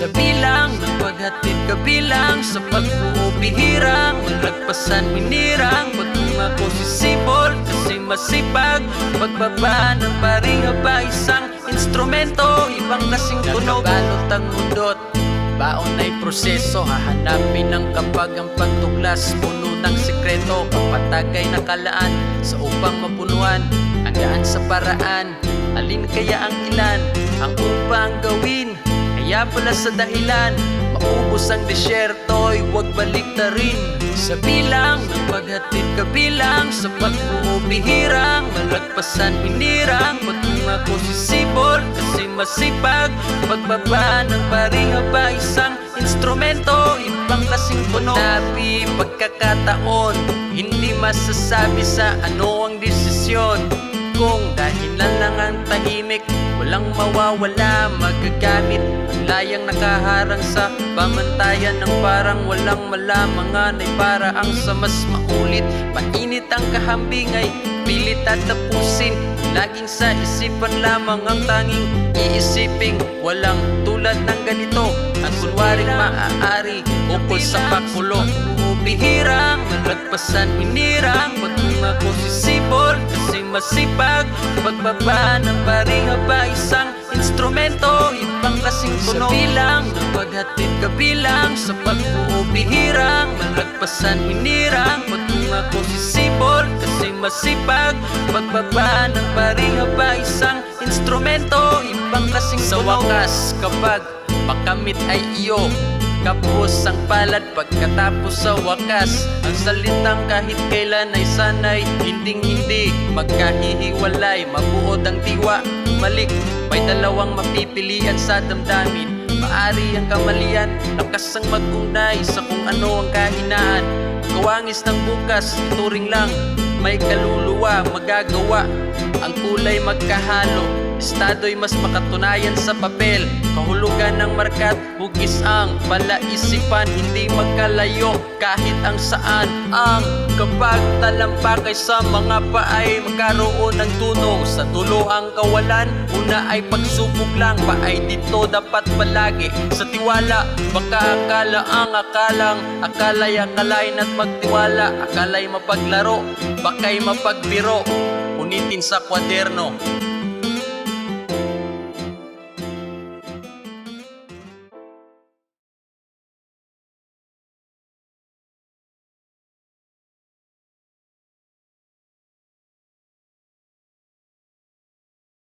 Sa bilang ng paghatid kabilang sa pagbuo bihirang malagpasan minirang pagtunga ko sisibol kasi masipag pagbaba ng paringa ba isang instrumento ibang kasing tunog nakabalot ang mundot baon ay proseso hahanapin ng kapag ang pagtuklas puno ng sekreto kapatagay nakalaan sa upang mapunuan ang daan sa paraan alin kaya ang ilan ang upang gawin kaya pala sa dahilan maubos ang desyerto'y huwag baliktarin sa bilang ng paghatid kabilang sa pagbuo bihirang malagpasan minirang pagtunga ko sisibol kasi masipag pagbaba ng paringa ba isang instrumento ibang kasing tunog tapi pagkakataon hindi masasabi sa ano ang desisyon kung dahilan lang ang tahimik walang mawawala magagamit ang layang nakaharang sa pamantayan ng parang walang malamangan ay para ang sa mas maulit mainit ang kahambing ay pilit at tapusin laging sa isipan lamang ang tanging iisiping walang tulad ng ganito ang kunwaring maaari ukol sa pakulo bihirang malagpasan minirang pagtunga ko sisibol kasi masipag pagbaba ng paringa ba isang instrumento ibang kasing tunog sa bilang ng paghatid kabilang sa pagbuo bihirang malagpasan minirang pagtunga ko sisibol kasi masipag pagbaba ng paringa ba isang instrumento ibang kasing tunog sa wakas kapag makamit ay iyo kapos ang palad pagkatapos sa wakas ang salitang kahit kailan ay sanay hinding-hindi magkahihiwalay mabuod ang diwa malik may dalawang mapipilian sa damdamin maari ang kamalian lakas ang mag-unay sa kung ano ang kahinaan kawangis ng bukas turing lang may kaluluwa magagawa ang kulay magkahalo estado'y mas makatunayan sa papel kahulugan ng markat hugis ang palaisipan hindi magkalayo kahit ang saan ang kapag talampakay sa mga paay magkaroon ng tunog sa dulo ang kawalan una ay pagsubok lang paay dito dapat palagi sa tiwala baka akala ang akalang akalay akalain at magtiwala akalay mapaglaro bakay mapagbiro unitin sa kwaderno